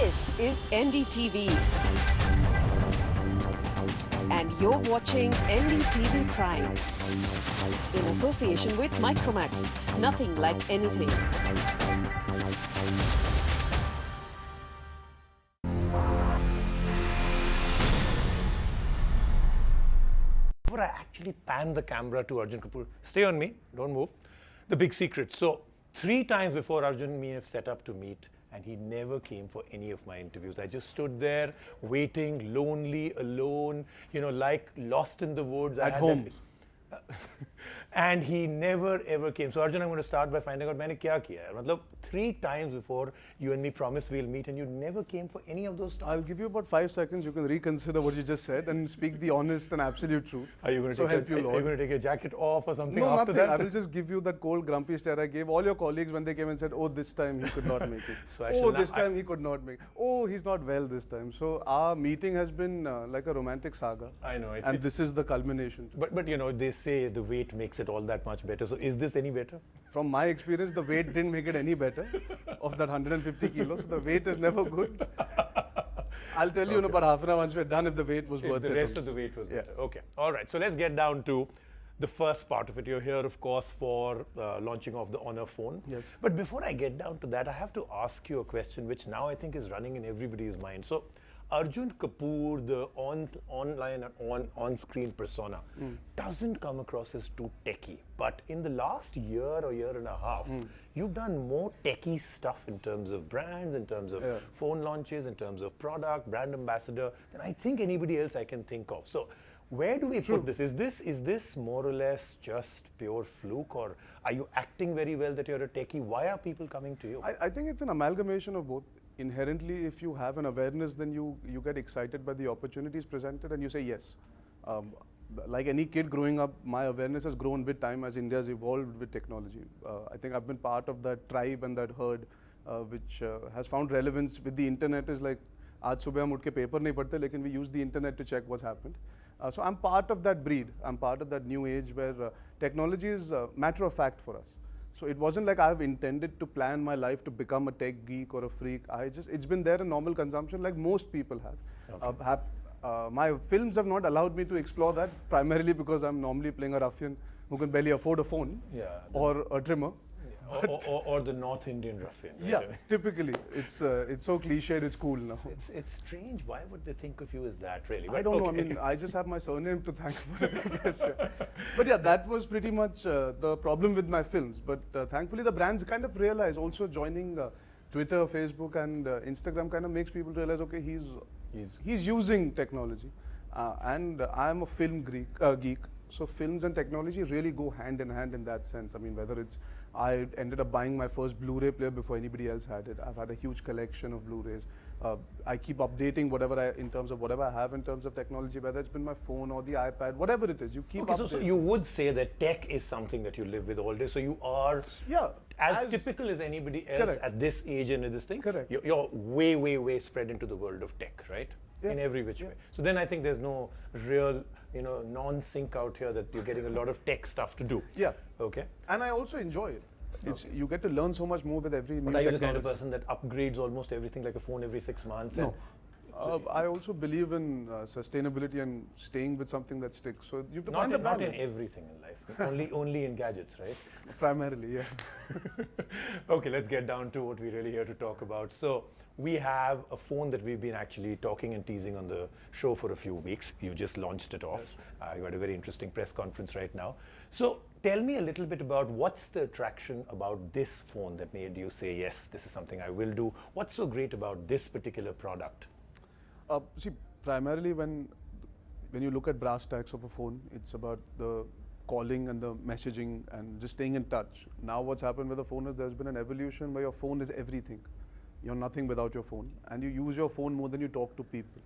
This is NDTV. And you're watching NDTV Prime. In association with Micromax. Nothing like anything. Before I actually pan the camera to Arjun Kapoor, stay on me, don't move. The big secret. So, 3 times before Arjun and me have set up to meet, and he never came for any of my interviews. I just stood there, waiting, lonely, alone, like lost in the woods. At home. And he never ever came. So Arjun, I'm going to start by finding out मैंने क्या किया है. मतलब 3 times before you and me promised we'll meet, and you never came for any of those talks. I'll give you about 5 seconds. You can reconsider what you just said and speak the honest and absolute truth. Are you going to take your jacket off or something no, after nothing. that? I will just give you that cold, grumpy stare I gave all your colleagues when they came and said, "Oh, this time he could not make it. This time he could not make it. Oh, he's not well this time." So our meeting has been like a romantic saga. I know. And this is the culmination. But they say the weight makes it all that much better. So is this any better? From my experience, the weight didn't make it any better. Of that 150 kilos, the weight is never good. I'll tell you in about half an hour once we're done if the weight was worth it. The rest of the weight was better. Okay. All right. So let's get down to the first part of it. You're here, of course, for launching of the Honor phone. Yes. But before I get down to that, I have to ask you a question which now I think is running in everybody's mind. So Arjun Kapoor, the online and on-screen persona, doesn't come across as too techie. But in the last year or year and a half, you've done more techie stuff in terms of brands, in terms of phone launches, in terms of product, brand ambassador, than I think anybody else I can think of. So where do we put this? Is this more or less just pure fluke, or are you acting very well that you're a techie? Why are people coming to you? I think it's an amalgamation of both. Inherently, if you have an awareness, then you get excited by the opportunities presented and you say yes. Like any kid growing up, my awareness has grown with time as India's evolved with technology. I think I've been part of that tribe and that herd which has found relevance with the internet. Is like, आज सुबह हम उठ के paper नहीं पढ़ते, लेकिन we use the internet to check what's happened. So I'm part of that breed. I'm part of that new age where technology is a matter of fact for us. So it wasn't like I've intended to plan my life to become a tech geek or a freak. It's been there in normal consumption like most people have. Okay. My films have not allowed me to explore that, primarily because I'm normally playing a ruffian who can barely afford a phone or a trimmer. Or the North Indian ruffian. Yeah, typically. It's so cliched, it's cool now. It's strange. Why would they think of you as that, really? I don't know. I mean, I just have my surname to thank for it, I guess. But yeah, that was pretty much the problem with my films. But thankfully, the brands kind of realize, also joining Twitter, Facebook, and Instagram kind of makes people realize, okay, he's using technology. And I'm a film geek. So films and technology really go hand in hand in that sense. I mean, whether it's, I ended up buying my first Blu-ray player before anybody else had it. I've had a huge collection of Blu-rays. I keep updating in terms of whatever I have in terms of technology, whether it's been my phone or the iPad, whatever it is, you keep updating. So you would say that tech is something that you live with all day. So you are as typical as anybody else at this age and this thing. Correct. You're way, way, way spread into the world of tech, right? Yeah. In every which way. So then I think there's no real, non-sync out here that you're getting a lot of tech stuff to do. Yeah. Okay. And I also enjoy it. You get to learn so much more with every new But are you technology. the kind of person that upgrades almost everything like a phone every 6 months? No. I also believe in sustainability and staying with something that sticks. So you have to find the balance. Not in everything in life. only in gadgets, right? Primarily, yeah. Okay, let's get down to what we're really here to talk about. So we have a phone that we've been actually talking and teasing on the show for a few weeks. You just launched it off. You had a very interesting press conference right now. So tell me a little bit about what's the attraction about this phone that made you say, yes, this is something I will do. What's so great about this particular product? See, primarily when you look at brass tacks of a phone, it's about the calling and the messaging and just staying in touch. Now what's happened with the phone is there's been an evolution where your phone is everything. You're nothing without your phone, and you use your phone more than you talk to people.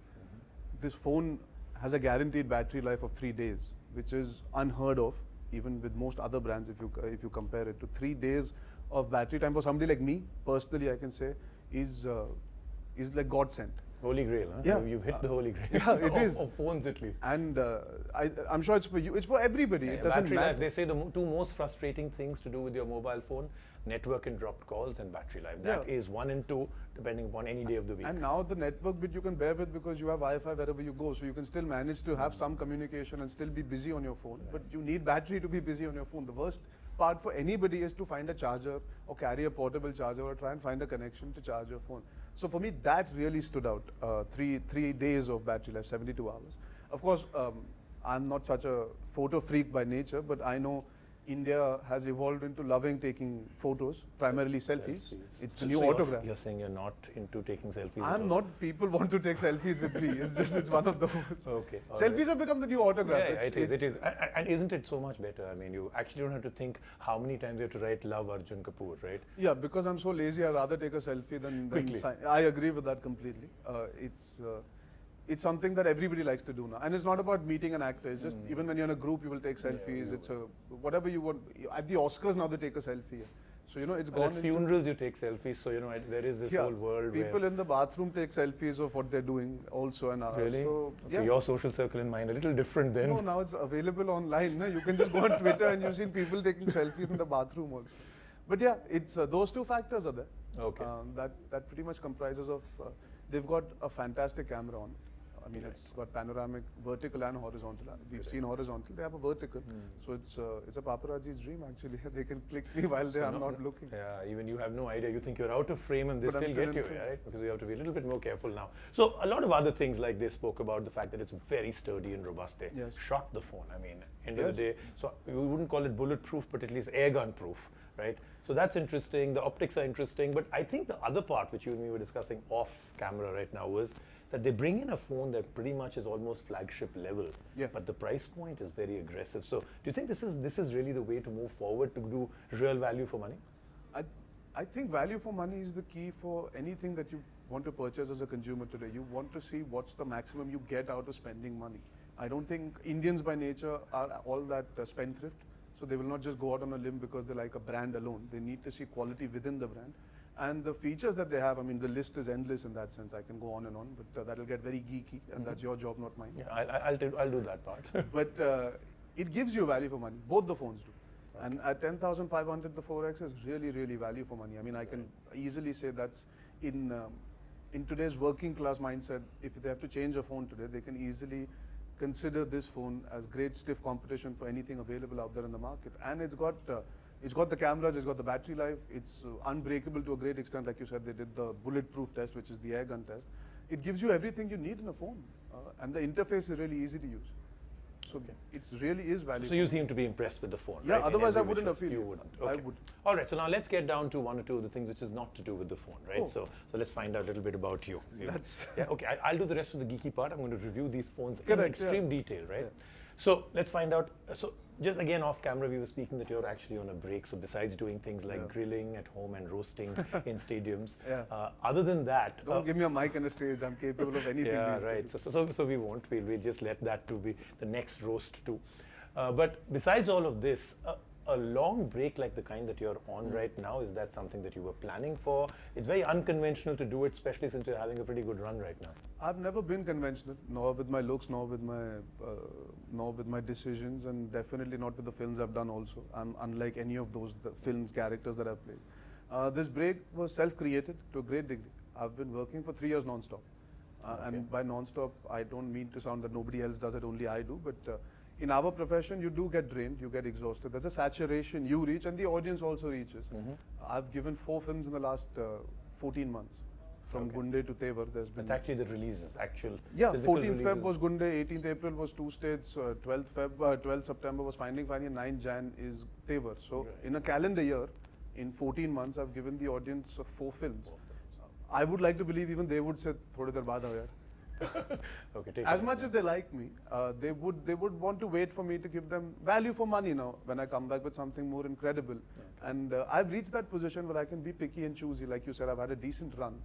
This phone has a guaranteed battery life of 3 days, which is unheard of, even with most other brands if you compare it to 3 days of battery time for somebody like me, personally I can say, is like godsent. Holy Grail, huh? Yeah. You've hit the Holy Grail. Yeah, it is. Of phones at least. And I'm sure it's for you. It's for everybody. It doesn't Battery matter. life, they say the two most frustrating things to do with your mobile phone, network and dropped calls and battery life. That is 1 and 2, depending upon any day of the week. And now the network bit you can bear with because you have Wi-Fi wherever you go. So you can still manage to have some communication and still be busy on your phone. But you need battery to be busy on your phone. The worst part for anybody is to find a charger or carry a portable charger or try and find a connection to charge your phone. So for me, that really stood out. 3 days of battery life, 72 hours. Of course, I'm not such a photo freak by nature, but I know India has evolved into loving taking photos, primarily selfies. It's the new autograph. You're saying you're not into taking selfies? I'm not. People want to take selfies with me. It's just, it's one of those. Okay. Selfies have become the new autograph. Yeah, it is. And isn't it so much better? I mean, you actually don't have to think how many times you have to write "Love Arjun Kapoor," right? Yeah, because I'm so lazy, I'd rather take a selfie than sign. I agree with that completely. It's something that everybody likes to do now. And it's not about meeting an actor. It's just, even when you're in a group, you will take selfies. It's whatever you want. At the Oscars now, they take a selfie. So, it's gone. At funerals, you take selfies. So, there is this whole world people where in the bathroom take selfies of what they're doing also. And really? So, okay, your social circle and mine, a little different then. No, now it's available online. No? You can just go on Twitter and you've seen people taking selfies in the bathroom also. But yeah, it's those two factors are there. Okay. That pretty much comprises of, they've got a fantastic camera on it. I mean, it's got panoramic, vertical and horizontal. We've seen horizontal. They have a vertical, so it's a paparazzi's dream actually. They can click me while I'm not looking. Yeah, even you have no idea. You think you're out of frame and they But still get you, right? Because you have to be a little bit more careful now. So a lot of other things like they spoke about the fact that it's very sturdy and robust. They shot the phone. I mean, end of the day, so we wouldn't call it bulletproof, but at least airgun proof, right? So that's interesting. The optics are interesting. But I think the other part which you and me were discussing off camera right now was that they bring in a phone that pretty much is almost flagship level, but the price point is very aggressive. So do you think this is really the way to move forward to do real value for money? I think value for money is the key for anything that you want to purchase as a consumer today. You want to see what's the maximum you get out of spending money. I don't think Indians by nature are all that spendthrift. So they will not just go out on a limb because they like a brand alone. They need to see quality within the brand. And the features that they have, I mean, the list is endless in that sense. I can go on and on, but that'll get very geeky, and that's your job, not mine. Yeah, I'll do that part. But it gives you value for money. Both the phones do. Right. And at 10,500, the 4X is really, really value for money. I mean, I can easily say that's in today's working class mindset. If they have to change a phone today, they can easily consider this phone as great stiff competition for anything available out there in the market. And it's got the cameras, it's got the battery life, it's unbreakable to a great extent. Like you said, they did the bulletproof test, which is the air gun test. It gives you everything you need in a phone. And the interface is really easy to use. So it really is valuable. So you seem to be impressed with the phone, yeah, right? Otherwise I wouldn't have feel you it. wouldn't. I Okay. would. All right, so now let's get down to one or two of the things which is not to do with the phone, right? Oh. So let's find out a little bit about you. Yeah, okay, I'll do the rest of the geeky part. I'm going to review these phones in extreme detail, right? Yeah. So let's find out. So just again off camera, we were speaking that you're actually on a break. So besides doing things like grilling at home and roasting in stadiums, other than that, don't give me a mic and a stage. I'm capable of anything. Yeah, right. So we won't. We'll just let that to be the next roast too. But besides all of this, a long break like the kind that you're on right now, is that something that you were planning for? It's very unconventional to do it, especially since you're having a pretty good run right now. I've never been conventional, nor with my looks, nor with my decisions, and definitely not with the films I've done also. I'm unlike any of those films characters that I've played. This break was self-created to a great degree. I've been working for 3 years non-stop. And by non-stop, I don't mean to sound that nobody else does it, only I do, but in our profession, you do get drained, you get exhausted. There's a saturation you reach and the audience also reaches. I've given 4 films in the last 14 months. From Gunde to Tevar, there's been... That's actually the releases, actual 14th Feb was Gunde, 18th April was 2 states, 12th September was Finding Fanny, and 9th Jan is Tevar. So in a calendar year, in 14 months, I've given the audience 4 films. I would like to believe even they would say, "Thode der baad aao yaar." As much as they like me, they would want to wait for me to give them value for money now when I come back with something more incredible. And I've reached that position where I can be picky and choosy. Like you said, I've had a decent run.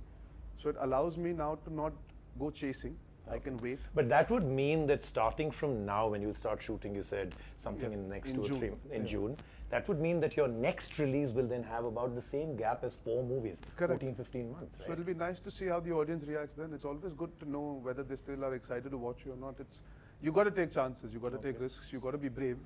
So it allows me now to not go chasing. I can wait. But that would mean that starting from now, when you'll start shooting, you said something in the next in 2 or 3 June. in June. That would mean that your next release will then have about the same gap as 4 movies, Correct. 14, 15 months, right? So it'll be nice to see how the audience reacts then. It's always good to know whether they still are excited to watch you or not. You got to take chances, you got to take risks, you got to be brave.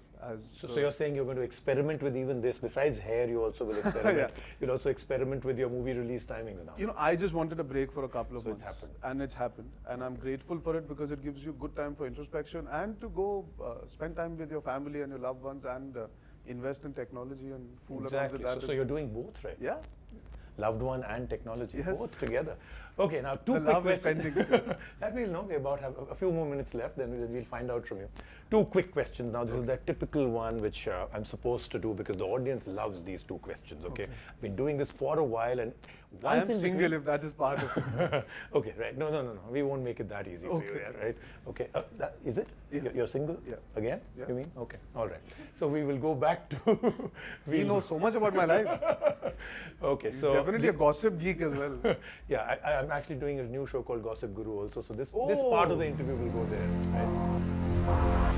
So you're saying you're going to experiment with even this. Besides hair, you also will experiment. Yeah. You'll also experiment with your movie release timings now. You know, I just wanted a break for a couple of So it's months. happened. And it's happened. And I'm grateful for it because it gives you good time for introspection and to go spend time with your family and your loved ones and invest in technology and fool around Exactly. with that. So you're doing both, right? Yeah. Loved one and technology, Yes. both together. Okay, now two The quick love is questions. pending still. That we'll know. We about have a few more minutes left, then we'll find out from you. 2 quick questions. Now, this is that typical one which I'm supposed to do because the audience loves these 2 questions. Okay, I've been doing this for a while, and I once am in single between- if that is part of it. Okay, right. No. We won't make it that easy for you, Okay. yeah, right? Okay. Is it? Yeah. You're single? Yeah. Again? Yeah. You mean? Okay. All right. So we will go back to. He knows so much about my life. Okay. He's So definitely a gossip geek as well. yeah, I'm actually doing a new show called Gossip Guru also. So this part of the interview will go there, right?